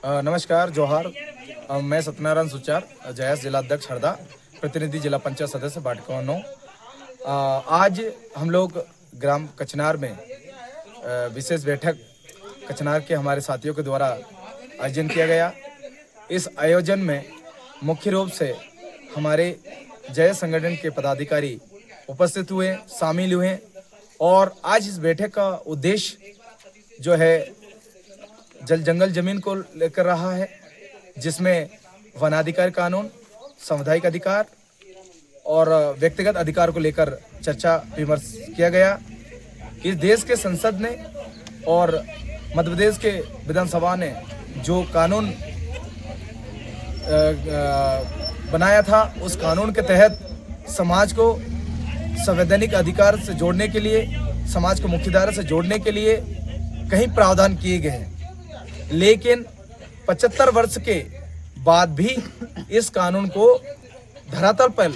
नमस्कार, जोहार। मैं सत्यनारायण सुचार, जयास जिला अध्यक्ष हरदा, प्रतिनिधि जिला पंचायत सदस्य वार्ड 9। आज हम लोग ग्राम कचनार में विशेष बैठक कचनार के हमारे साथियों के द्वारा आयोजन किया गया। इस आयोजन में मुख्य रूप से हमारे जय संगठन के पदाधिकारी उपस्थित हुए, शामिल हुए और आज इस बैठक का उद्देश्य जो है जल जंगल जमीन को लेकर रहा है, जिसमें वनाधिकार कानून, सामुदायिक अधिकार और व्यक्तिगत अधिकार को लेकर चर्चा विमर्श किया गया। इस देश के संसद ने और मध्य प्रदेश के विधानसभा ने जो कानून बनाया था, उस कानून के तहत समाज को संवैधानिक अधिकार से जोड़ने के लिए, समाज को मुख्यधारा से जोड़ने के लिए कई प्रावधान किए गए हैं, लेकिन 75 वर्ष के बाद भी इस कानून को धरातल पर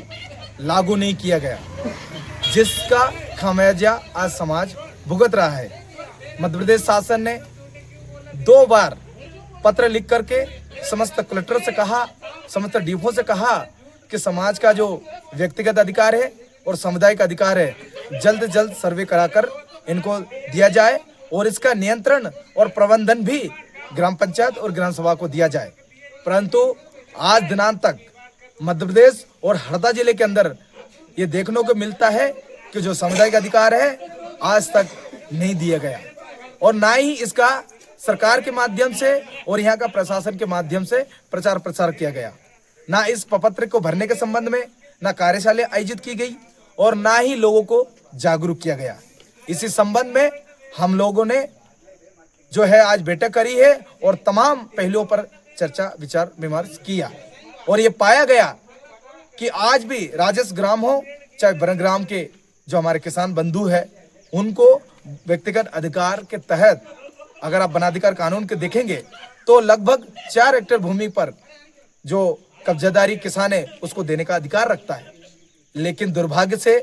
लागू नहीं किया गया, जिसका खामियाजा आज समाज भुगत रहा है। मध्य प्रदेश शासन ने 2 बार पत्र लिख करके समस्त कलेक्टर से कहा, समस्त डीपो से कहा कि समाज का जो व्यक्तिगत अधिकार है और सामुदायिक अधिकार है, जल्द से जल्द सर्वे कराकर इनको दिया जाए और इसका नियंत्रण और प्रबंधन भी ग्राम पंचायत और ग्राम सभा को दिया जाए। परंतु आज दिनांत तक मध्य प्रदेश और हरदा जिले के अंदर ये देखने को मिलता है कि जो सामुदायिक अधिकार है आज तक नहीं दिया गया और ना ही इसका सरकार के माध्यम से और यहाँ का प्रशासन के माध्यम से प्रचार प्रसार किया गया। ना इस प्रपत्र को भरने के संबंध में ना कार्यशाला आयोजित की गई और ना ही लोगों को जागरूक किया गया। इसी संबंध में हम लोगों ने जो है आज बैठक करी है और तमाम पहलुओं पर चर्चा विचार विमर्श किया और ये पाया गया कि आज भी राजस ग्राम हो चाहे वन ग्राम के जो हमारे किसान बंधु है, उनको व्यक्तिगत अधिकार के तहत अगर आप वनाधिकार कानून के देखेंगे तो लगभग 4 हेक्टेयर भूमि पर जो कब्जादारी किसान है उसको देने का अधिकार रखता है। लेकिन दुर्भाग्य से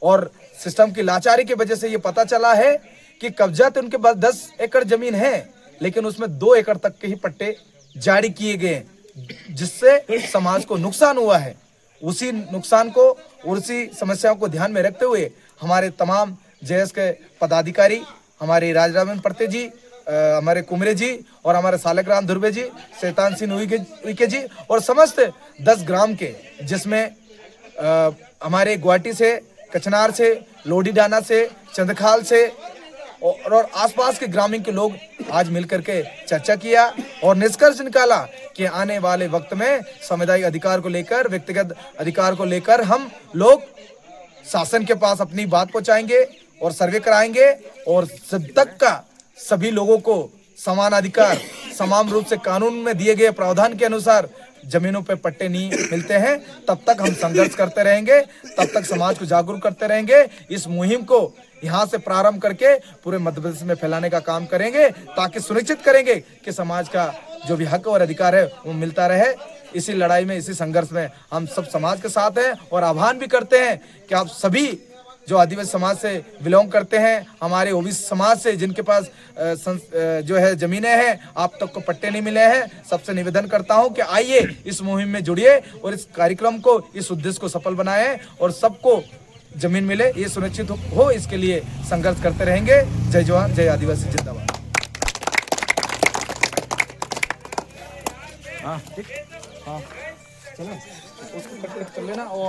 और सिस्टम की लाचारी की वजह से ये पता चला है कि कब्जा तो उनके पास 10 एकड़ जमीन है, लेकिन उसमें 2 एकड़ तक के ही पट्टे जारी किए गए, जिससे समाज को नुकसान हुआ है। उसी नुकसान को और उसी समस्याओं को ध्यान में रखते हुए हमारे तमाम जेएस के पदाधिकारी, हमारे राजरामन परते जी, हमारे कुमरे जी और हमारे सालग्राम ध्रुवे जी, शैतान सिंह उइके जी और समस्त 10 ग्राम के, जिसमें हमारे गुवाहाटी से, कचनार से, लोडीडाना से, चंदखाल से और आसपास के ग्रामीण के लोग आज मिलकर के चर्चा किया और निष्कर्ष निकाला कि आने वाले वक्त में सामुदायिक अधिकार को लेकर, व्यक्तिगत अधिकार को लेकर हम लोग शासन के पास अपनी बात पहुंचाएंगे और सर्वे कराएंगे और जब तक का सभी लोगों को समान अधिकार समान रूप से कानून में दिए गए प्रावधान के अनुसार जमीनों पे पट्टे नहीं मिलते हैं, तब तक हम संघर्ष करते रहेंगे, तब तक समाज को जागरूक करते रहेंगे। इस मुहिम को यहाँ से प्रारंभ करके पूरे मध्य प्रदेश में फैलाने का काम करेंगे, ताकि सुनिश्चित करेंगे कि समाज का जो भी हक और अधिकार है वो मिलता रहे। इसी लड़ाई में, इसी संघर्ष में हम सब समाज के साथ हैं और आह्वान भी करते हैं कि आप सभी जो आदिवासी समाज से बिलोंग करते हैं, हमारे ओबीसी समाज से जिनके पास जो है जमीनें हैं, आप तक को पट्टे नहीं मिले हैं, सबसे निवेदन करता हूं कि आइए इस मुहिम में जुड़िए और इस कार्यक्रम को, इस उद्देश्य को सफल बनाएं और सबको जमीन मिले, ये सुनिश्चित हो, इसके लिए संघर्ष करते रहेंगे। जय जवान, जय आदिवासी, जिंदाबाद। हाँ ठीक, हाँ चलो उसको कट कर लेना और